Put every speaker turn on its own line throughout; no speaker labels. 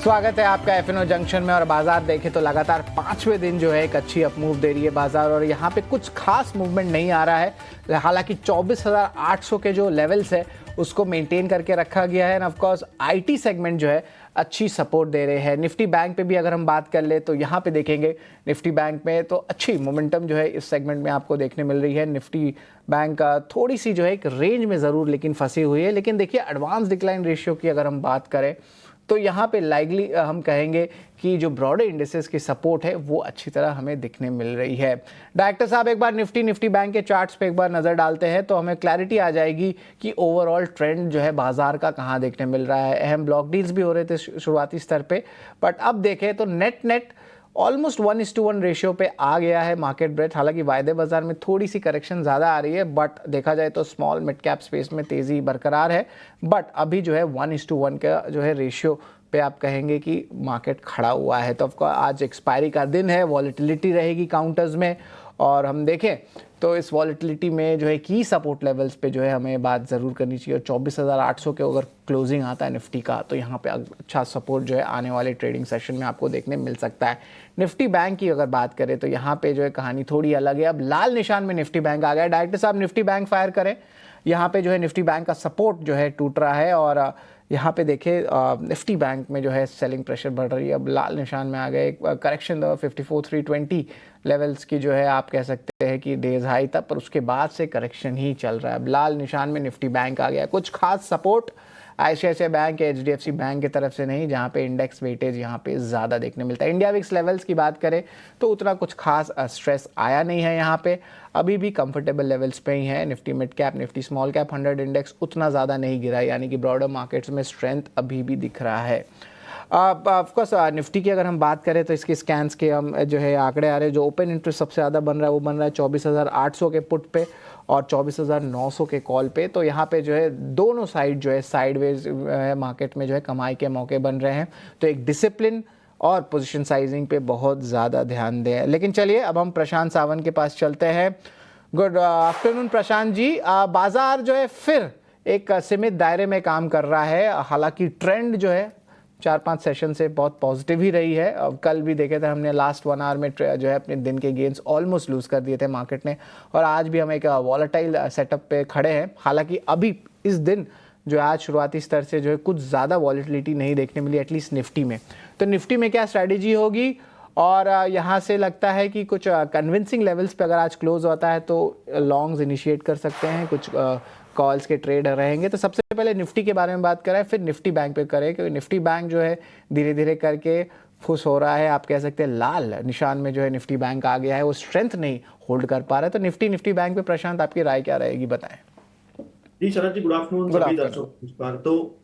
स्वागत है आपका एफएनओ जंक्शन में। और बाजार देखें तो लगातार पांचवें दिन जो है एक अच्छी अप मूव दे रही है बाजार, और यहाँ पे कुछ खास मूवमेंट नहीं आ रहा है। हालांकि 24,800 के जो लेवल्स है उसको मेंटेन करके रखा गया है। End of course IT segment जो है अच्छी सपोर्ट दे रहे हैं। निफ्टी बैंक पे भी अगर हम बात कर ले तो यहाँ पे देखेंगे निफ्टी बैंक में तो अच्छी मोमेंटम जो है इस सेगमेंट में आपको देखने मिल रही है। निफ्टी बैंक थोड़ी सी जो है एक रेंज में ज़रूर लेकिन फंसी हुई है। लेकिन देखिए एडवांस डिक्लाइन रेशियो की अगर हम बात करें तो यहाँ पे लाइकली हम कहेंगे कि जो ब्रॉडर इंडिसेस की सपोर्ट है वो अच्छी तरह हमें दिखने मिल रही है। डायरेक्टर साहब एक बार निफ्टी बैंक के चार्ट्स पे एक बार नज़र डालते हैं तो हमें क्लैरिटी आ जाएगी कि ओवरऑल ट्रेंड जो है बाजार का कहाँ देखने मिल रहा है। अहम ब्लॉक डील्स भी हो रहे थे शुरुआती स्तर पे, बट अब देखें तो नेट ऑलमोस्ट 1:1 रेशियो पे आ गया है मार्केट ब्रेथ। हालांकि वायदे बाजार में थोड़ी सी करेक्शन ज़्यादा आ रही है, बट देखा जाए तो स्मॉल मिड कैप स्पेस में तेज़ी बरकरार है। बट अभी जो है 1:1 का जो है रेशियो पे आप कहेंगे कि मार्केट खड़ा हुआ है। तो आपको आज एक्सपायरी का दिन है, वॉलेटिलिटी रहेगी काउंटर्स में, और हम देखें तो इस वॉलेटिलिटी में जो है की सपोर्ट लेवल्स पे जो है हमें बात ज़रूर करनी चाहिए। और 24,800 के अगर क्लोजिंग आता है निफ्टी का तो यहाँ पे अच्छा सपोर्ट जो है आने वाले ट्रेडिंग सेशन में आपको देखने मिल सकता है। निफ्टी बैंक की अगर बात करें तो यहाँ पे जो है कहानी थोड़ी अलग है। अब लाल निशान में निफ्टी बैंक आ गया। डायरेक्टर साहब निफ्टी बैंक फायर करें। यहाँ पे जो है निफ्टी बैंक का सपोर्ट जो है टूट रहा है, और यहाँ पे देखें निफ्टी बैंक में जो है सेलिंग प्रेशर बढ़ रही है। अब लाल निशान में आ गए। करेक्शन 54,320 लेवल्स की जो है आप कह सकते हैं कि डेज हाई तक, पर उसके बाद से करेक्शन ही चल रहा है। अब लाल निशान में निफ्टी बैंक आ गया। कुछ खास सपोर्ट आईसीआईसीआई बैंक या एचडीएफसी बैंक की तरफ से नहीं, जहाँ पे इंडेक्स वेटेज यहाँ पे ज़्यादा देखने मिलता है। इंडिया विक्स लेवल्स की बात करें तो उतना कुछ खास स्ट्रेस आया नहीं है। यहाँ पे अभी भी कंफर्टेबल लेवल्स पे ही है। Nifty mid cap, Nifty small cap 100 index उतना ज़्यादा नहीं गिरा, यानी कि ब्रॉडर मार्केट्स में स्ट्रेंथ अभी भी दिख रहा है। ऑफकोर्स निफ्टी की अगर हम बात करें तो इसके स्कैन्स के हम जो है आंकड़े आ रहे हैं। जो ओपन इंटरेस्ट सबसे ज़्यादा बन रहा है वो बन रहा है 24,800 के पुट पे और 24,900 के कॉल पे। तो यहाँ पे जो है दोनों साइड जो है साइडवेज मार्केट में जो है कमाई के मौके बन रहे हैं। तो एक डिसिप्लिन और पोजीशन साइजिंग पे बहुत ज़्यादा ध्यान दें। लेकिन चलिए अब हम प्रशांत सावंत के पास चलते हैं। Good afternoon Prashant ji. बाजार जो है फिर एक सीमित दायरे में काम कर रहा है। हालांकि ट्रेंड जो है 4-5 सेशन से बहुत पॉजिटिव ही रही है। अब कल भी देखे थे हमने लास्ट 1 आवर में जो है अपने दिन के गेंस ऑलमोस्ट लूज कर दिए थे मार्केट ने, और आज भी हम एक वॉलेटाइल सेटअप पे खड़े हैं। हालांकि अभी इस दिन जो आज शुरुआती स्तर से जो है कुछ ज़्यादा वॉलेटिलिटी नहीं देखने मिली, एटलीस्ट निफ्टी में। तो निफ्टी में क्या स्ट्रैटेजी होगी, और यहाँ से लगता है कि कुछ कन्विंसिंग लेवल्स पे अगर आज क्लोज होता है तो लॉन्ग्स इनिशिएट कर सकते हैं, कुछ कॉल्स के ट्रेड रहेंगे। तो सबसे पहले निफ्टी के बारे में बात करें, फिर निफ्टी बैंक पे करें, क्योंकि निफ्टी बैंक जो है धीरे धीरे करके फुस हो रहा है। आप कह सकते हैं लाल निशान में जो है निफ्टी बैंक आ गया है, वो स्ट्रेंथ नहीं होल्ड कर पा रहा है। तो निफ्टी बैंक पे प्रशांत आपकी राय क्या रहेगी, बताएं।
जी शरद जी, गुड आफ्टरनून सभी दर्शकों को नमस्कार। तो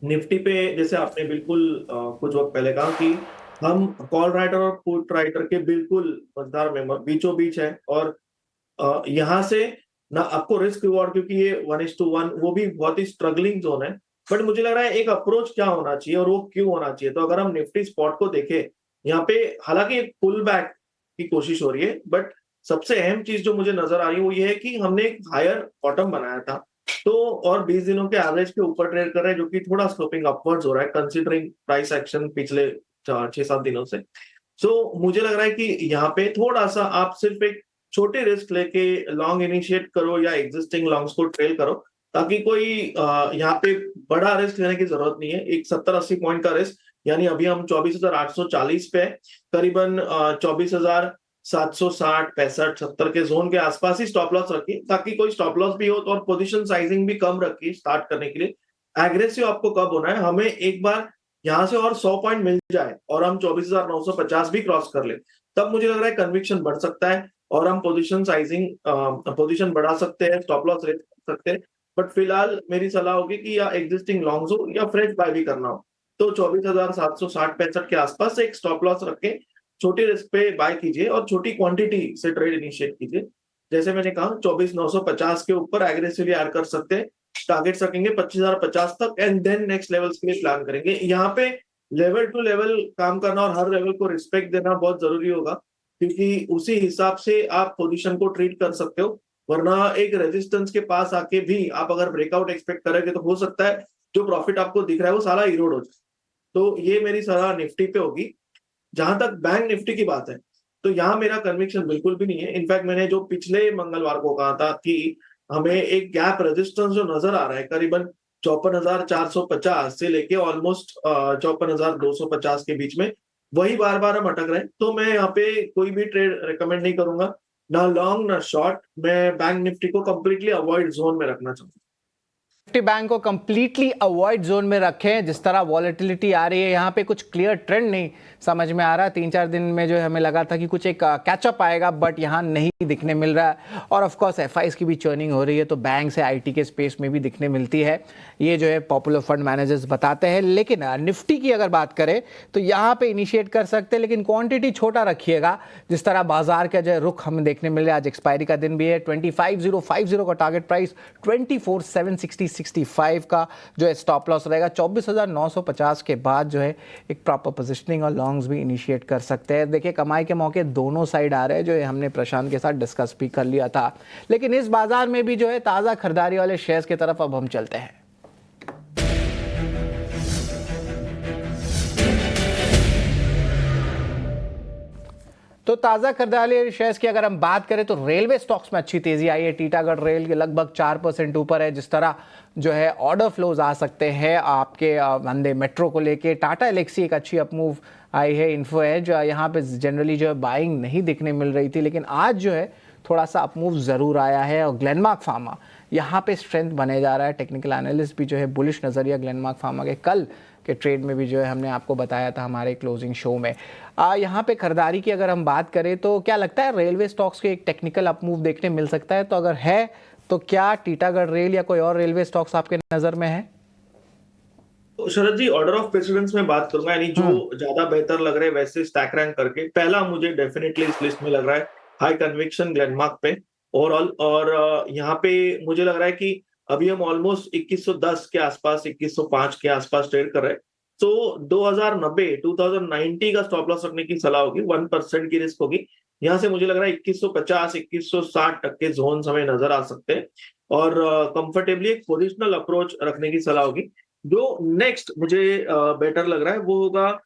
निफ्टी पे जैसे आपने बिल्कुल कुछ वक्त पहले कहा कि हम कॉल राइटर और पुट राइटर के बिल्कुल मझधार में बीचों बीच है, और यहाँ से ना आपको रिस्क रिवॉर्ड, क्योंकि ये 1:1 वो भी बहुत ही स्ट्रगलिंग जोन है। बट मुझे लग रहा है एक अप्रोच क्या होना चाहिए और वो क्यों होना चाहिए। तो अगर हम निफ्टी स्पॉट को देखें, यहाँ पे हालांकि एक पुल बैक की कोशिश हो रही है, बट सबसे अहम चीज जो मुझे नजर आ रही है वो ये है कि हमने एक हायर बॉटम बनाया था, तो और 20 दिनों के एवरेज के ऊपर ट्रेड कर रहे हैं, जो कि थोड़ा स्लोपिंग अपवर्ड्स हो रहा है कंसीडरिंग प्राइस एक्शन पिछले 6-7 दिनों से। सो मुझे लग रहा है कि यहाँ पे थोड़ा सा आप सिर्फ एक छोटे रिस्क लेके लॉन्ग इनिशिएट करो या एग्जिस्टिंग लॉन्ग्स को ट्रेल करो, ताकि कोई यहाँ पे बड़ा रिस्क लेने की जरूरत नहीं है। एक 70-80 पॉइंट का रिस्क, यानी अभी हम 24,840 पे करीबन 24,760, 65, 70 के जोन के आसपास ही स्टॉप लॉस रखिए, ताकि कोई स्टॉप लॉस भी हो तो, और पोजीशन साइजिंग भी कम रखिए स्टार्ट करने के लिए। एग्रेसिव आपको कब होना है, हमें एक बार यहाँ से और 100 पॉइंट मिल जाए और हम 24,950 भी क्रॉस कर ले, तब मुझे लग रहा है कन्विक्शन बढ़ सकता है और हम पोजीशन साइजिंग पोजीशन बढ़ा सकते हैं, स्टॉप लॉस रेट कर सकते हैं। बट फिलहाल मेरी सलाह होगी कि या एग्जिस्टिंग लॉन्ग्स हो या फ्रेश बाय भी करना हो, तो 24,760, 65 के आसपास एक स्टॉप लॉस रख के छोटी रिस्क पे बाय कीजिए और छोटी क्वांटिटी से ट्रेड इनिशिएट कीजिए। जैसे मैंने कहा 24,950 के ऊपर एग्रेसिवली ऐड कर सकते हैं, टारगेट रखेंगे 25,050 तक, एंड देन नेक्स्ट लेवल्स के लिए प्लान करेंगे। यहाँ पे लेवल टू लेवल काम करना और हर लेवल को रिस्पेक्ट देना बहुत जरूरी होगा, क्योंकि उसी हिसाब से आप पोजीशन को ट्रीट कर सकते हो। वरना एक रेजिस्टेंस के पास आके भी आप अगर ब्रेकआउट एक्सपेक्ट करेंगे तो हो सकता है जो प्रॉफिट आपको दिख रहा है वो सारा इरोड हो जाए। तो ये मेरी सलाह निफ्टी पे होगी। जहां तक बैंक निफ्टी की बात है, तो यहाँ मेरा कन्विक्शन बिल्कुल भी नहीं है। इनफैक्ट मैंने जो पिछले मंगलवार को कहा था कि हमें एक गैप रेजिस्टेंस जो नजर आ रहा है करीबन 54,450 से लेके ऑलमोस्ट 54,250 के बीच में, वही बार बार हम अटक रहे हैं। तो मैं यहाँ पे कोई भी ट्रेड रिकमेंड नहीं करूंगा, ना लॉन्ग ना शॉर्ट। मैं बैंक निफ्टी को कंप्लीटली अवॉइड जोन में रखना चाहूंगा।
निफ्टी बैंक को कंप्लीटली अवॉइड जोन में रखें। जिस तरह वॉलेटिलिटी आ रही है यहाँ पे कुछ क्लियर ट्रेंड नहीं समझ में आ रहा। 3-4 दिन में जो है हमें लगा था कि कुछ एक कैचअप आएगा, बट यहाँ नहीं दिखने मिल रहा है। और ऑफ कोर्स एफआईज की भी चर्निंग हो रही है, तो बैंक से आईटी के स्पेस में भी दिखने मिलती है, ये जो है पॉपुलर फंड मैनेजर्स बताते हैं। लेकिन निफ्टी की अगर बात करें तो यहाँ पे इनिशिएट कर सकते हैं, लेकिन क्वांटिटी छोटा रखिएगा। जिस तरह बाजार का जो है रुख हमें देखने मिल रहा है, आज एक्सपायरी का दिन भी है। 25,050 का टारगेट प्राइस, 24,765 का जो है स्टॉप लॉस रहेगा। 24,950 के बाद जो है एक प्रॉपर पोजिशनिंग और लॉन्ग्स भी इनिशिएट कर सकते हैं। देखिए कमाई के मौके दोनों साइड आ रहे हैं, जो है हमने प्रशांत के साथ डिस्कस भी कर लिया था। लेकिन इस बाजार में भी जो है ताज़ा खरीदारी वाले शेयर्स की तरफ अब हम चलते हैं। तो ताज़ा खरीदारी शेयर्स की अगर हम बात करें तो रेलवे स्टॉक्स में अच्छी तेजी आई है। टीटागढ़ रेल के लगभग 4% ऊपर है। जिस तरह जो है ऑर्डर फ्लोज आ सकते हैं आपके वंदे मेट्रो को लेके। टाटा एलेक्सी एक अच्छी अपमूव आई है। इन्फो एज यहाँ पे जनरली जो है बाइंग नहीं दिखने मिल रही थी, लेकिन आज जो है थोड़ा सा अपमूव ज़रूर आया है। और ग्लेनमार्क फार्मा यहाँ पे स्ट्रेंथ बने जा रहा है। टेक्निकल एनालिस्ट भी जो है बुलिश नज़रिया ग्लेनमार्क फार्मा के कल के ट्रेड में भी जो है हमने आपको बताया था हमारे क्लोजिंग शो में। यहाँ पे खरीदारी की अगर हम बात करें तो क्या लगता है रेलवे स्टॉक्स के एक टेक्निकल अपमूव देखने मिल सकता है? तो अगर है तो क्या टीटागढ़ रेल या कोई और रेलवे स्टॉक्स आपके नज़र में है?
तो शरद जी, ऑर्डर ऑफ प्रेसिडेंस में बात करूंगा, यानी जो ज्यादा बेहतर लग रहे हैं वैसे स्टैक रैंक करके। पहला मुझे डेफिनेटली इस लिस्ट में लग रहा है हाई कन्विक्शन ग्लेनमार्क पे ओवरऑल। और यहाँ पे मुझे लग रहा है कि अभी हम ऑलमोस्ट 2110 के आसपास, 2105 के आसपास ट्रेड कर रहे हैं। तो 2090 का स्टॉप लॉस रखने की सलाह होगी। 1% की रिस्क होगी। यहाँ से मुझे लग रहा है 2150 2160 तक के जोन हमें नजर आ सकते हैं। और कंफर्टेबली एक पोजिशनल अप्रोच रखने की सलाह होगी। जो नेक्स्ट मुझे बेटर लग रहा है वो होगा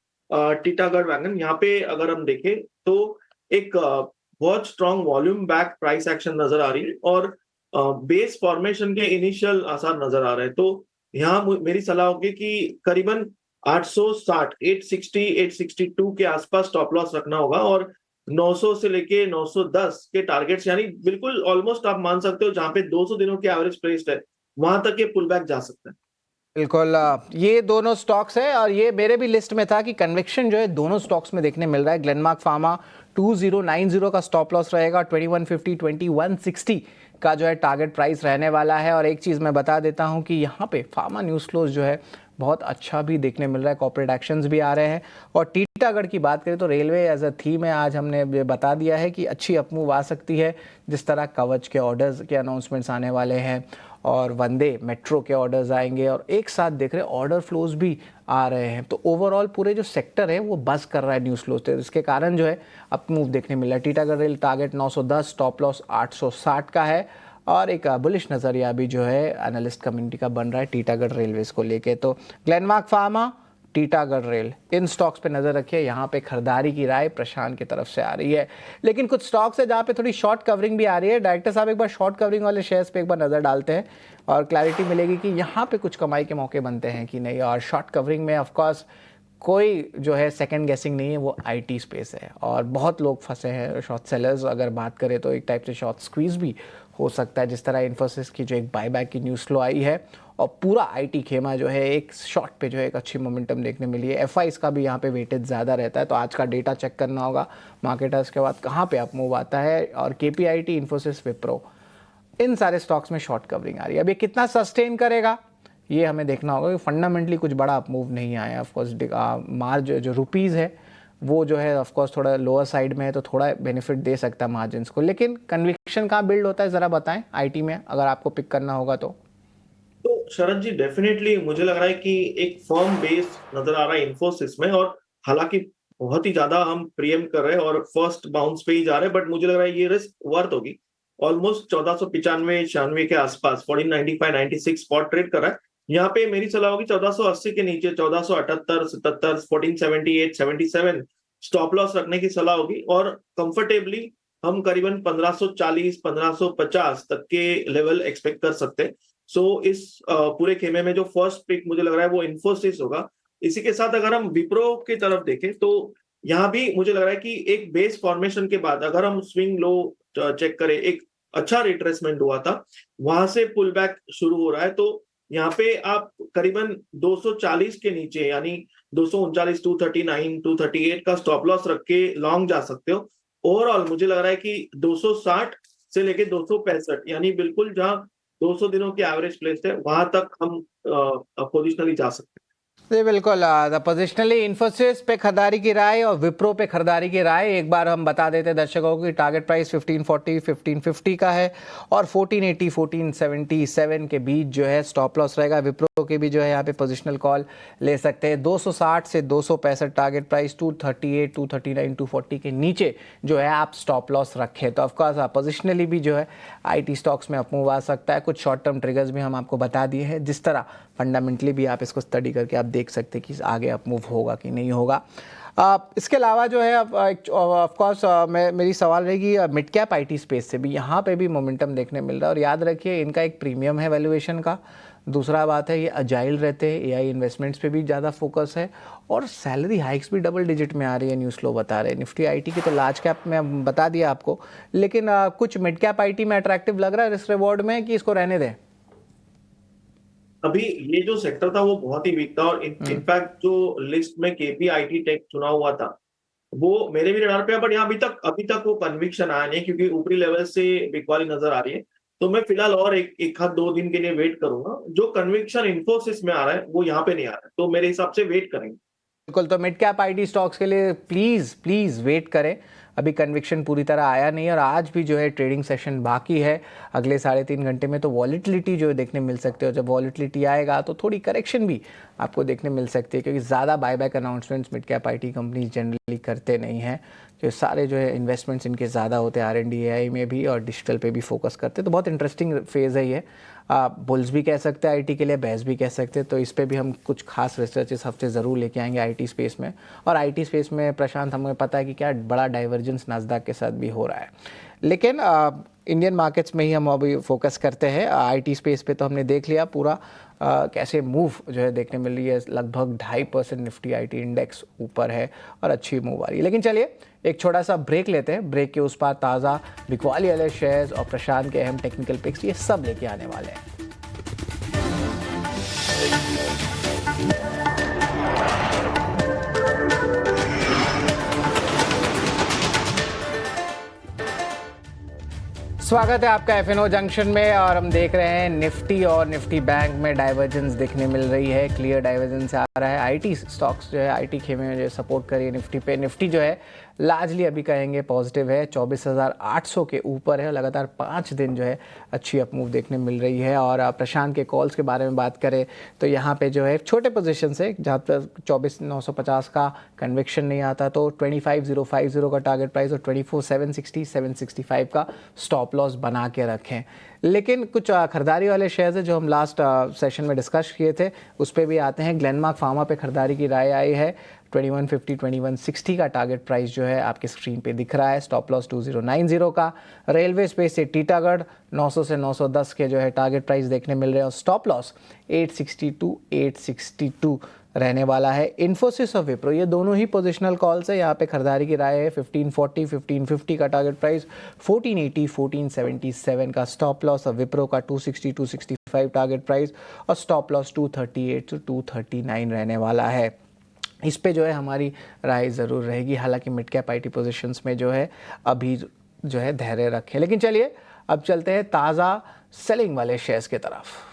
टीटागढ़ वैगन। यहाँ पे अगर हम देखें तो एक बहुत strong volume back price action नजर आ रही है और बेस फॉर्मेशन के इनिशियल आसार नजर आ रहे हैं। तो यहाँ मेरी सलाह होगी कि करीबन 860, 860, 862 के आसपास स्टॉप लॉस रखना होगा। और 900 से लेके 910 के टारगेट्स, यानी बिल्कुल ऑलमोस्ट आप मान सकते हो जहां पे 200 दिनों की एवरेज प्राइस है वहां तक ये पुल बैक जा सकता है।
बिल्कुल, ये दोनों स्टॉक्स है और ये मेरे भी लिस्ट में था कि कन्विक्शन जो है दोनों स्टॉक्स में देखने मिल रहा है। ग्लेनमार्क फार्मा 2090 का स्टॉप लॉस रहेगा। 2150 2160 का जो है टारगेट प्राइस रहने वाला है। और एक चीज़ मैं बता देता हूं कि यहाँ पे फार्मा न्यूज़ क्लोज जो है बहुत अच्छा भी देखने मिल रहा है। कॉर्पोरेट एक्शंस भी आ रहे हैं। और टीटागढ़ की बात करें तो रेलवे एज अ थीम है, आज हमने ये बता दिया है कि अच्छी अपमूव आ सकती है। जिस तरह कवच के ऑर्डर्स के अनाउंसमेंट्स आने वाले हैं और वंदे मेट्रो के ऑर्डर्स आएंगे और एक साथ देख रहे ऑर्डर फ्लोज भी आ रहे हैं, तो ओवरऑल पूरे जो सेक्टर है वो बस कर रहा है न्यूज़ फ्लोज। तो इसके कारण जो है अपमूव देखने मिल रहा है। Titagarh rail target 910, stop loss 860 का है। और एक बुलिश नज़रिया भी जो है एनालिस्ट कम्युनिटी का बन रहा है टीटागढ़ रेलवेज को लेके। तो ग्लेनमार्क फार्मा, टीटागढ़ रेल, इन स्टॉक्स पे नज़र रखिए। यहाँ पे खरीदारी की राय प्रशांत की तरफ से आ रही है। लेकिन कुछ स्टॉक्स है जहाँ पे थोड़ी शॉर्ट कवरिंग भी आ रही है। डायरेक्टर साहब एक बार शॉर्ट कवरिंग वाले शेयर्स पे एक बार नज़र डालते हैं और क्लैरिटी मिलेगी कि यहाँ पे कुछ कमाई के मौके बनते हैं कि नहीं। और शॉर्ट कवरिंग में ऑफकोर्स कोई जो है सेकंड गेसिंग नहीं है, वो आईटी स्पेस है और बहुत लोग फंसे हैं शॉर्ट सेलर्स। अगर बात करें तो एक टाइप से शॉर्ट स्क्वीज भी हो सकता है। जिस तरह इन्फोसिस की जो एक बायबैक की न्यूज़ फ्लो आई है और पूरा आईटी खेमा जो है एक शॉर्ट पे जो है एक अच्छी मोमेंटम देखने मिली है। एफआईस का भी यहाँ पे वेटेज ज़्यादा रहता है, तो आज का डेटा चेक करना होगा मार्केटर्स के बाद कहाँ पे अप मूव आता है। और केपीआईटी, इन्फोसिस, विप्रो, इन सारे स्टॉक्स में शॉर्ट कवरिंग आ रही है। अब ये कितना सस्टेन करेगा ये हमें देखना होगा। फंडामेंटली कुछ बड़ा अपमूव नहीं आया। ऑफकोर्स मार्ज जो रुपीज़ है वो जो है ऑफकोर्स थोड़ा लोअर साइड में है, तो थोड़ा बेनिफिट दे सकता है मार्जिन को। लेकिन कन्विक्शन कहाँ बिल्ड होता है ज़रा बताएं आईटी में, अगर आपको पिक करना होगा तो।
शरद जी, डेफिनेटली मुझे लग रहा है कि एक फर्म बेस नजर आ रहा है इन्फोसिस में। और हालांकि बहुत ही ज्यादा हम प्रीएम कर रहे हैं और फर्स्ट बाउंस पे ही जा रहे हैं, बट मुझे लग रहा है ये रिस्क वर्थ होगी। ऑलमोस्ट 1495 96 के आसपास 1495 96 स्पॉट ट्रेड कर रहा है। यहाँ पे मेरी सलाह होगी 1480 के नीचे 1478, 77, 1478, 77 स्टॉप लॉस रखने की सलाह होगी, और कंफर्टेबली हम करीबन 1540, 1550 तक के लेवल एक्सपेक्ट कर सकते हैं। सो इस पूरे खेमे में जो फर्स्ट पिक मुझे लग रहा है वो इन्फोसिस होगा। इसी के साथ अगर हम विप्रो की तरफ देखें तो यहाँ भी मुझे लग रहा है कि एक बेस फॉर्मेशन के बाद अगर हम स्विंग लो चेक करें, एक अच्छा रिट्रेसमेंट हुआ था, वहां से पुल बैक शुरू हो रहा है, तो यहाँ पे आप करीबन 240 के नीचे यानी 239, 239, 238 का स्टॉप लॉस रख के लॉन्ग जा सकते हो। ओवरऑल मुझे लग रहा है कि 260 से लेके 265 यानी बिल्कुल जहां 200 दिनों की एवरेज प्लेस है वहां तक हम पोजिशनली जा सकते हैं।
जी बिल्कुल, पोजिशनली इन्फोसिस पे खरीदारी की राय और विप्रो पे खरीदारी की राय एक बार हम बता देते हैं दर्शकों की। टारगेट प्राइस 1540 1550 का है और 1480 1477 के बीच जो है स्टॉप लॉस रहेगा। विप्रो के भी जो है यहाँ पे पोजिशनल कॉल ले सकते हैं। 260 से 265 टारगेट प्राइस, 238 239 240 के नीचे जो है आप स्टॉप लॉस रखें। तो ऑफकोर्स पोजिशनली भी जो है IT स्टॉक्स में अपमूव आ सकता है। कुछ शॉर्ट टर्म ट्रिगर्स भी हम आपको बता दिए हैं, जिस तरह फंडामेंटली भी आप इसको स्टडी करके आप देख सकते हैं कि आगे अपमूव होगा कि नहीं होगा। इसके अलावा जो है ऑफ कोर्स मेरी सवाल रहेगी मिड कैप IT स्पेस से भी, यहाँ पे भी मोमेंटम देखने मिल रहा है। और याद रखिए इनका एक प्रीमियम है वैल्यूएशन का। दूसरा बात है ये अजाइल रहते हैं, AI इन्वेस्टमेंट्स पे भी ज़्यादा फोकस है और सैलरी हाइक्स भी डबल डिजिट में आ रही है, न्यूज़ फ्लो बता रहे हैं। निफ्टी IT की तो लार्ज कैप में बता दिया आपको, लेकिन कुछ मिड कैप IT में अट्रैक्टिव लग रहा है रिस्क रिवॉर्ड में कि इसको रहने दें?
अभी ये जो सेक्टर था वो बहुत ही वीक था, और इनफैक्ट जो लिस्ट में KPIT टेक चुना हुआ था वो मेरे भी रडार पे है, बट यहाँ अभी तक वो कन्विक्शन आया नहीं, क्योंकि ऊपरी लेवल से बिकवाली नजर आ रही है। तो मैं फिलहाल और एक हाथ 2 दिन के लिए वेट करूंगा। जो कन्विक्शन इन्फोसिस में आ रहा है वो यहाँ पे नहीं आ रहा है, तो मेरे हिसाब से वेट करेंगे।
बिल्कुल, तो मिड कैप IT स्टॉक्स के लिए प्लीज़ प्लीज़ वेट करें। अभी कन्विक्शन पूरी तरह आया नहीं और आज भी जो है ट्रेडिंग सेशन बाकी है। अगले 3.5 घंटे में तो वॉलिटिलिटी जो है देखने मिल सकते हो। जब वॉलिटिलिटी आएगा तो थोड़ी करेक्शन भी आपको देखने मिल सकती है, क्योंकि ज़्यादा buyback announcements mid cap IT companies generally करते नहीं हैं। जो सारे जो है इन्वेस्टमेंट्स इनके ज़्यादा होते हैं R&D AI में भी और डिजिटल पे भी फोकस करते हैं। तो बहुत इंटरेस्टिंग फेज़ है ये। बुल्स भी कह सकते हैं IT के लिए, बेयर्स भी कह सकते हैं। तो इस पे भी हम कुछ खास रिसर्च इस हफ्ते ज़रूर लेके आएंगे IT स्पेस में। और IT स्पेस में प्रशांत हमें पता है कि क्या बड़ा डाइवर्जेंस नास्डैक के साथ भी हो रहा है। लेकिन इंडियन मार्केट्स में ही हम अभी फोकस करते हैं। IT स्पेस पे तो हमने देख लिया पूरा कैसे मूव जो है देखने मिल रही है। लगभग 2.5% निफ्टी IT इंडेक्स ऊपर है और अच्छी मूव आ रही है। लेकिन चलिए एक छोटा सा ब्रेक लेते हैं। ब्रेक के उस पार ताज़ा बिकवाली वाले शेयर्स और प्रशांत के अहम टेक्निकल पिक्स ये सब लेके आने वाले हैं। स्वागत है आपका FNO जंक्शन में और हम देख रहे हैं निफ्टी और निफ्टी बैंक में डाइवर्जेंस देखने मिल रही है। क्लियर डाइवर्जेंस आ रहा है। IT स्टॉक्स जो है IT खेमे में जो सपोर्ट करिए निफ्टी पे। निफ्टी जो है लार्जली अभी कहेंगे पॉजिटिव है, 24,800 के ऊपर है। लगातार 5 दिन जो है अच्छी अपमूव देखने मिल रही है। और प्रशांत के कॉल्स के बारे में बात करें तो यहाँ पे जो है छोटे पोजीशन से जहाँ पर 24,950 का कन्विक्शन नहीं आता, तो 25,050 का टारगेट प्राइस और 24,760 765 का स्टॉप लॉस बना के रखें। लेकिन कुछ खरीदारी वाले शेयर्स है जो हम लास्ट सेशन में डिस्कस किए थे, उस पर भी आते हैं। ग्लेनमार्क फार्मा पे खरीदारी की राय आई है। 2150 2160 का टारगेट प्राइस जो है आपकी स्क्रीन पे दिख रहा है। स्टॉप लॉस 2090 का। रेलवे स्पेस से टीटागढ़ 900 से 910 के जो है टारगेट प्राइस देखने मिल रहे हैं और स्टॉप लॉस 862 862 रहने वाला है। इन्फोसिस और विप्रो ये दोनों ही पोजिशनल कॉल्स है। यहाँ पे खरीदारी की राय है। 1540 1550 का टारगेट प्राइस, 1480 1477 का स्टॉप लॉस और विप्रो का 260 265 टारगेट प्राइस और स्टॉप लॉस 238 to 239 रहने वाला है। इस पे जो है हमारी राय ज़रूर रहेगी। हालांकि मिड कैप IT पोजीशंस में जो है अभी जो है धैर्य रखें। लेकिन चलिए अब चलते हैं ताज़ा सेलिंग वाले शेयर्स की तरफ।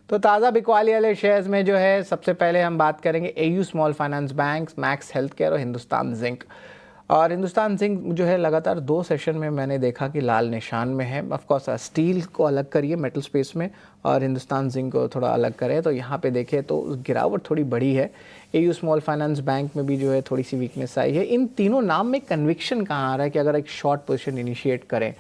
तो ताज़ा बिकवाली वाले शेयर्स में जो है सबसे पहले हम बात करेंगे AU small finance bank, max health care और हिंदुस्तान जिंक। और हिंदुस्तान जिंक जो है लगातार 2 सेशन में मैंने देखा कि लाल निशान में है। ऑफ कोर्स स्टील को अलग करिए मेटल स्पेस में और हिंदुस्तान जिंक को थोड़ा अलग करें तो यहाँ पे देखें तो गिरावट थोड़ी बड़ी है। एयू स्मॉल फाइनेंस बैंक में भी जो है थोड़ी सी वीकनेस आई है। इन तीनों नाम में कन्विक्शन कहाँ आ रहा है कि अगर एक शॉर्ट पोजीशन इनिशिएट करें?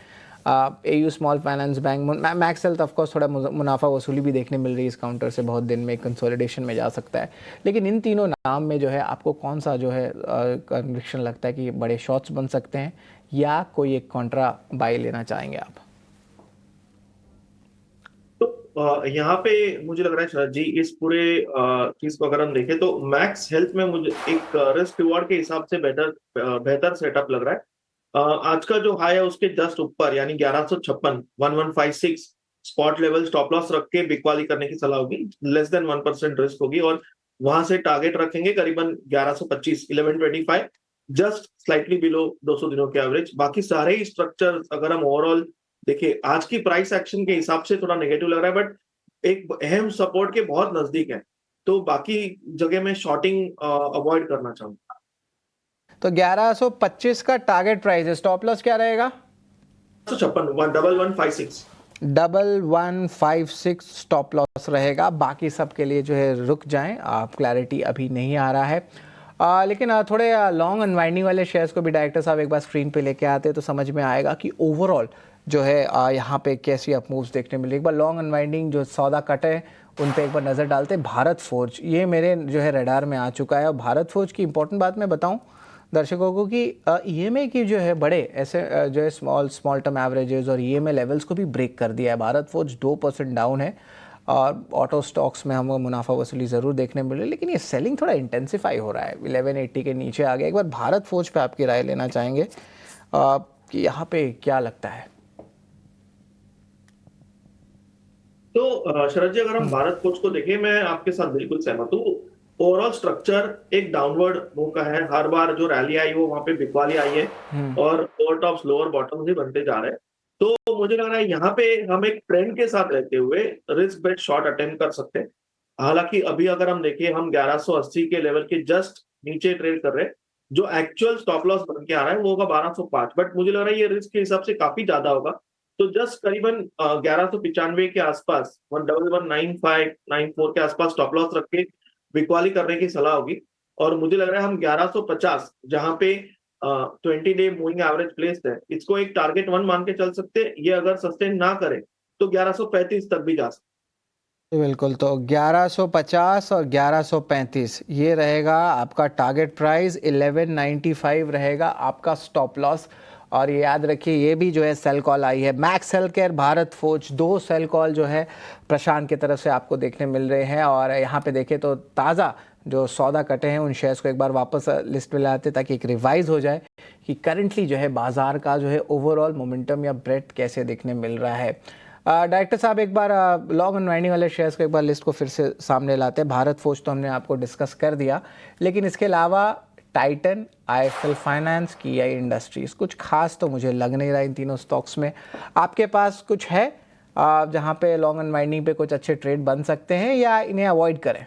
AU small finance bank, max health of course थोड़ा मुनाफा वसूली भी देखने मिल रही है इस काउंटर से, बहुत दिन में कंसोलिडेशन में जा सकता है। लेकिन इन तीनों नाम में जो है आपको कौन सा जो है कन्विक्शन लगता है कि बड़े शॉर्ट्स बन सकते हैं या कोई एक कॉन्ट्रा बाय लेना चाहेंगे आप?
तो यहाँ पे मुझे लग रहा है शरद जी, इस पूरे चीज को अगर हम देखें तो मैक्स हेल्थ में मुझे एक रिस्क रिवॉर्ड के हिसाब से बेहतर सेटअप लग रहा है। आज का जो हाई है उसके जस्ट ऊपर यानी 1156 1156 स्पॉट लेवल स्टॉप लॉस रख के बिकवाली करने की सलाह होगी। लेस देन 1% रिस्क होगी और वहां से टारगेट रखेंगे करीबन 1125 1125, जस्ट स्लाइटली बिलो 200 दिनों के एवरेज। बाकी सारे ही स्ट्रक्चर अगर हम ओवरऑल देखिए आज की प्राइस एक्शन के हिसाब से थोड़ा नेगेटिव लग रहा है, बट एक अहम सपोर्ट के बहुत नजदीक है, तो बाकी जगह में शॉर्टिंग अवॉइड करना चाहूंगा।
तो 1125 का टारगेट प्राइस है, स्टॉप लॉस क्या रहेगा?
1156 1156
1156 स्टॉप लॉस रहेगा। बाकी सब के लिए जो है रुक जाएं, आप क्लैरिटी अभी नहीं आ रहा है। लेकिन थोड़े लॉन्ग अनवाइंडिंग वाले शेयर्स को भी डायरेक्टर साहब एक बार स्क्रीन पे लेके आते तो समझ में आएगा कि ओवरऑल जो है यहाँ पे कैसी अप मूव्स देखने मिले। एक बार लॉन्ग अनवाइंडिंग जो सौदा कटे उन पे एक बार नज़र डालते हैं। भारत फोर्ज ये मेरे जो है रडार में आ चुका है। और भारत फोर्ज की इंपॉर्टेंट बात मैं बताऊं दर्शकों को कि ईएमए की जो है बड़े ऐसे जो है स्मॉल टर्म एवरेजेस और ईएमए लेवल्स को भी ब्रेक कर दिया है। भारत फोर्ज 2% डाउन है और ऑटो स्टॉक्स में हमको मुनाफा वसूली ज़रूर देखने मिल रही है, लेकिन ये सेलिंग थोड़ा इंटेंसिफाई हो रहा है। 1180 के नीचे आ गया। एक बार भारत फोर्ज पे आपकी राय लेना चाहेंगे कि यहाँ पे क्या लगता है?
तो शरद जी, अगर हम भारत फोर्ज को देखें, मैं आपके साथ बिल्कुल सहमत हूँ। ओवरऑल स्ट्रक्चर एक डाउनवर्ड मूव का है। हर बार जो रैली आई वो वहां पे बिकवाली आई है और ओवर टॉप्स लोअर बॉटम्स ही बनते जा रहे हैं। तो मुझे लग रहा है यहाँ पे हम एक ट्रेंड के साथ रहते हुए रिस्क बेट शॉर्ट अटेम्प्ट कर सकते हैं। हालांकि अभी अगर हम देखें, हम 1180 के लेवल के जस्ट नीचे ट्रेड कर रहे हैं। जो एक्चुअल स्टॉप लॉस बन के आ रहा है वो होगा 1205, बट मुझे लग रहा है ये रिस्क के हिसाब से काफी ज्यादा होगा। तो जस्ट करीबन 1195 के आसपास 1119,594 के आसपास स्टॉप लॉस रख के बिकवाली करने की सलाह होगी। और मुझे लग रहा है हम 1150 जहां पे 20 डे मूविंग एवरेज प्लेस्ड है, इसको एक टारगेट 1 मान के चल सकते हैं। ये अगर सस्टेन ना करे तो 1135 तक भी जा सकते।
बिल्कुल, तो 1150 और 1135 ये रहेगा आपका टारगेट प्राइस। 1195 रहेगा आपका स्टॉप लॉस। और ये याद रखिए ये भी जो है सेल कॉल आई है। Max Healthcare, Bharat Forge, 2 sell call जो है प्रशांत की तरफ से आपको देखने मिल रहे हैं। और यहाँ पे देखें तो ताज़ा जो सौदा कटे हैं उन शेयर्स को एक बार वापस लिस्ट में लाते ताकि एक रिवाइज हो जाए कि करंटली जो है बाजार का जो है ओवरऑल मोमेंटम या ब्रेथ कैसे देखने मिल रहा है। डायरेक्टर साहब एक बार लॉन्ग अनवाइंडिंग वाले शेयर्स को एक बार लिस्ट को फिर से सामने लाते हैं। भारत फोर्ज तो हमने आपको डिस्कस कर दिया, लेकिन इसके अलावा टाइटन, आईएफएल फाइनेंस, किया इंडस्ट्रीज, कुछ खास तो मुझे लग नहीं रहा इन तीनों स्टॉक्स में। आपके पास कुछ है जहां पे लॉन्ग अनवाइंडिंग पे कुछ अच्छे ट्रेड बन सकते हैं या इन्हें अवॉइड करें?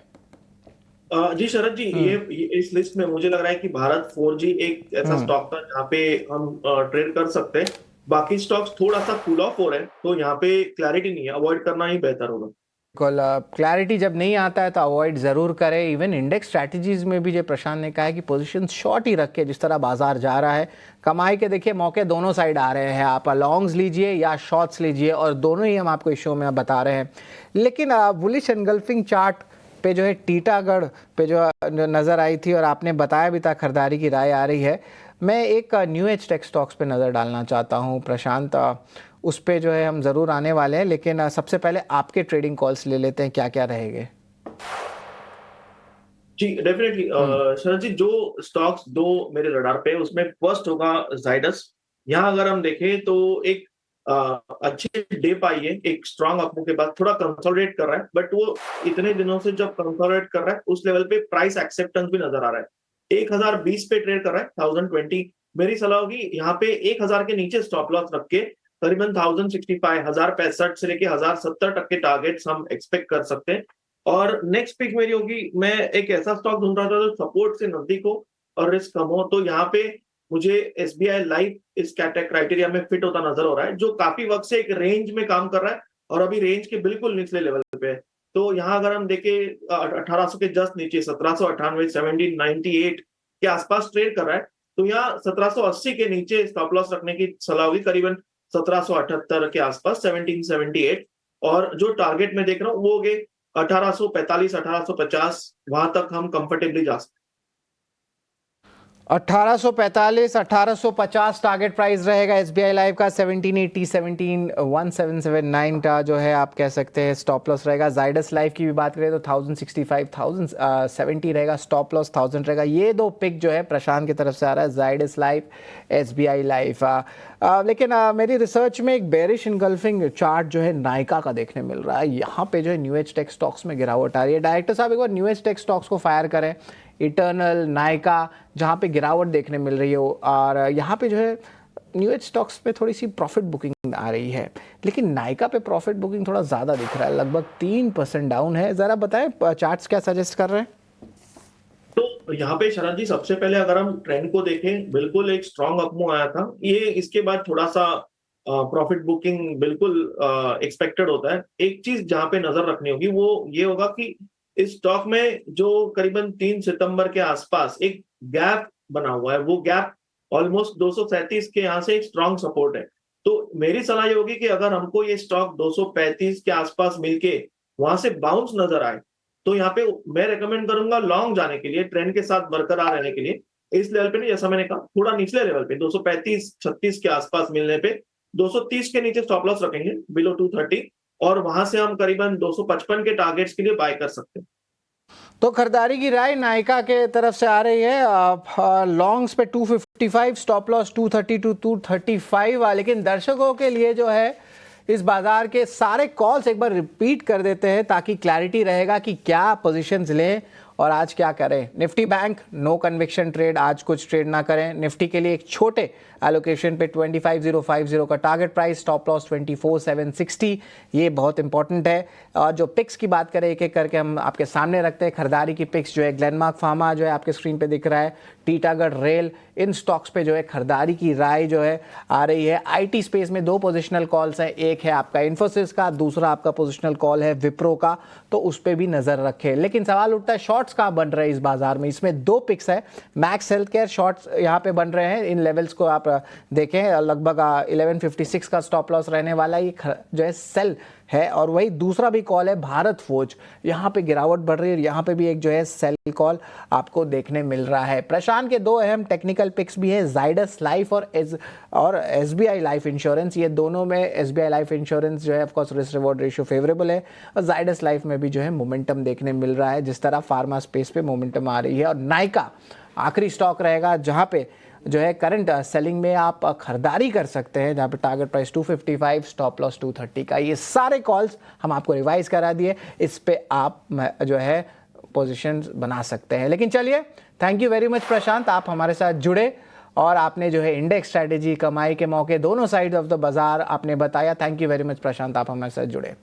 जी शरद जी, ये इस लिस्ट में मुझे लग रहा है कि भारत 4G एक ऐसा स्टॉक था जहाँ पे हम ट्रेड कर सकते हैं। बाकी स्टॉक्स थोड़ा सा कूल ऑफ हो रहे हैं, तो यहाँ पे क्लैरिटी नहीं है, अवॉइड करना ही बेहतर होगा।
बिल्कुल, क्लैरिटी जब नहीं आता है तो अवॉइड ज़रूर करें। इवन इंडेक्स स्ट्रैटेजीज में भी जो प्रशांत ने कहा है कि पोजीशन शॉर्ट ही रख के, जिस तरह बाजार जा रहा है कमाई के देखिए मौके दोनों साइड आ रहे हैं। आप लॉन्ग्स लीजिए या शॉर्ट्स लीजिए और दोनों ही हम आपको इस शो में बता रहे हैं। लेकिन बुलिश एनगल्फिंग चार्ट पे जो है टीटागढ़ पे जो नज़र आई थी और आपने बताया भी था खरीदारी की राय आ रही है। मैं एक न्यू एज टेक स्टॉक्स पे नज़र डालना चाहता हूँ प्रशांत, उस पे जो है हम ज़रूर आने वाले हैं, लेकिन सबसे पहले आपके ट्रेडिंग कॉल्स ले लेते हैं, क्या क्या रहेंगे?
जी डेफिनेटली शरद जी, जो स्टॉक्स दो मेरे रडार पे है उसमें फर्स्ट होगा जाइडस। यहाँ अगर हम देखें तो एक अच्छी डिप आई है, एक स्ट्रांग अपमूव के बाद थोड़ा कंसोलिडेट कर रहा है, बट वो इतने दिनों से जब कंसोलिडेट कर रहा है उस लेवल पे प्राइस एक्सेप्टेंस भी नजर आ रहा है। 1020 पे ट्रेड कर रहा है 1020। मेरी सलाह होगी यहाँ पे 1000 के नीचे स्टॉप लॉस रख के करीबन 1065 1065 से लेके 1070 तक के टारगेट्स हम एक्सपेक्ट कर सकते हैं। और नेक्स्ट पिक मेरी होगी, मैं एक ऐसा स्टॉक ढूंढ रहा था जो सपोर्ट से नजदीक हो और रिस्क कम हो। तो यहाँ पे मुझे एसबीआई लाइफ इस क्राइटेरिया में फिट होता नजर हो रहा है, जो काफी वक्त से एक रेंज में काम कर रहा है और अभी रेंज के बिल्कुल निचले लेवल पे है। तो यहाँ अगर हम देखें 1800 के जस्ट नीचे 1798 1798 के आसपास ट्रेड कर रहा है, तो यहाँ 1780 के नीचे स्टॉप लॉस रखने की सलाह होगी, करीबन 1778 के आसपास 1778। और जो टारगेट में देख रहा हूँ वो हो गए 1845 1850, वहां तक हम कंफर्टेबली जा सकते हैं।
1845 1850 टारगेट प्राइस रहेगा एसबीआई लाइव का। 1780 1779 का जो है आप कह सकते हैं स्टॉप लॉस रहेगा। जाइडस लाइफ की भी बात करें तो 1065 1070 रहेगा स्टॉप लॉस, 1000 रहेगा। ये दो पिक जो है प्रशांत की तरफ से आ रहा है, जाइडस लाइफ, एसबीआई लाइफ। लेकिन मेरी रिसर्च में एक बेरिश इनगल्फिंग चार्ट जो है नायका का देखने मिल रहा है। यहाँ पे जो है न्यू एज टेक स्टॉक्स में गिरावट आ रही है। डायरेक्टर साहब एक बार न्यू एज टेक स्टॉक्स को फायर करें, इटर्नल, नायका, जहाँ पे गिरावट देखने मिल रही है। और यहाँ पे जो है न्यू एज स्टॉक्स पे थोड़ी सी प्रॉफिट बुकिंग आ रही है, लेकिन नायका पे प्रॉफिट बुकिंग थोड़ा ज़्यादा दिख रहा है, लगभग 3% डाउन है। ज़रा बताएं चार्ट्स क्या सजेस्ट कर रहे हैं।
तो यहाँ पे शरद जी, सबसे पहले अगर हम ट्रेंड को देखें, बिल्कुल एक स्ट्रॉन्ग अपमूव आया था ये, इसके बाद थोड़ा सा प्रॉफिट बुकिंग बिल्कुल एक्सपेक्टेड होता है। एक चीज जहां पे नजर रखनी होगी वो ये होगा कि इस स्टॉक में जो करीबन 3 सितंबर के आसपास एक गैप बना हुआ है, वो गैप ऑलमोस्ट 237 के यहाँ से एक स्ट्रॉन्ग सपोर्ट है। तो मेरी सलाह ये होगी कि अगर हमको ये स्टॉक 235 के आसपास मिलके वहां से बाउंस नजर आए, तो यहाँ पे मैं रेकमेंड करूंगा लॉन्ग जाने के लिए, ट्रेंड के साथ बरकरार रहने के लिए। इस लेवल पे नहीं, जैसा मैंने कहा, थोड़ा निचले लेवल पे 235-36 के आसपास मिलने पे 230 के नीचे स्टॉप लॉस रखेंगे, बिलो 230, और वहां से हम करीबन 255 के टारगेट्स के लिए बाय कर सकते हैं।
तो खरीदारी की राय नायका के तरफ से आ रही है, लॉन्ग्स पे 255, स्टॉप लॉस 230 टू 235। लेकिन दर्शकों के लिए जो है इस बाजार के सारे कॉल्स एक बार रिपीट कर देते हैं ताकि क्लैरिटी रहेगा कि क्या पोजीशंस लें और आज क्या करें। Nifty bank no conviction trade, आज कुछ ट्रेड ना करें। निफ्टी के लिए एक छोटे एलोकेशन पे 25050 का टारगेट प्राइस, स्टॉप लॉस 24760, ये बहुत इंपॉर्टेंट है। और जो पिक्स की बात करें एक एक करके हम आपके सामने रखते हैं। खरीदारी की पिक्स जो है ग्लेनमार्क फार्मा जो है आपके स्क्रीन पे दिख रहा है, टीटागढ़ रेल, इन स्टॉक्स पे जो है खरीदारी की राय जो है आ रही है। आईटी स्पेस में 2 पोजिशनल कॉल्स हैं, एक है आपका इन्फोसिस का, दूसरा आपका पोजिशनल कॉल है विप्रो का, तो उस पर भी नजर रखें। लेकिन सवाल उठता है शॉर्ट्स कहाँ बन रहे हैं इस बाजार में। इसमें 2 पिक्स है, मैक्स हेल्थ केयर शॉर्ट्स यहाँ पे बन रहे हैं। इन लेवल्स को आप देखें, लगभग 1156 का स्टॉप लॉस रहने वाला, ये जो है सेल है। और वही दूसरा भी कॉल है भारत फोर्ज, यहाँ पे गिरावट बढ़ रही है, यहाँ पे भी एक जो है सेल कॉल आपको देखने मिल रहा है। प्रशांत के 2 अहम टेक्निकल पिक्स भी हैं, जाइडस लाइफ और एसबीआई लाइफ इंश्योरेंस। ये दोनों में एसबीआई लाइफ इंश्योरेंस जो है of course risk reward ratio favourable है, और जाइडस लाइफ में भी जो है मोमेंटम देखने मिल रहा है, जिस तरह फार्मा स्पेस पे मोमेंटम आ रही है। और नायका आखिरी स्टॉक रहेगा जहाँ पे जो है करंट सेलिंग में आप खरीदारी कर सकते हैं, जहाँ पे टारगेट प्राइस 255, स्टॉप लॉस 230 का। ये सारे कॉल्स हम आपको रिवाइज करा दिए, इस पे आप जो है पोजीशंस बना सकते हैं। लेकिन चलिए, थैंक यू वेरी मच प्रशांत, आप हमारे साथ जुड़े और आपने जो है इंडेक्स स्ट्रैटेजी, कमाई के मौके, दोनों साइड ऑफ द बाजार आपने बताया। थैंक यू वेरी मच प्रशांत, आप हमारे साथ जुड़े।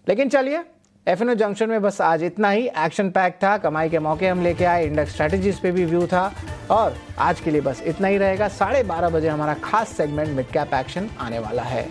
लेकिन चलिए, एफएनओ जंक्शन में बस आज इतना ही। एक्शन पैक था, कमाई के मौके हम लेके आए, इंडेक्स स्ट्रैटेजीज पे भी व्यू था, और आज के लिए बस इतना ही रहेगा। 12:30 बजे हमारा खास सेगमेंट मिड कैप एक्शन आने वाला है।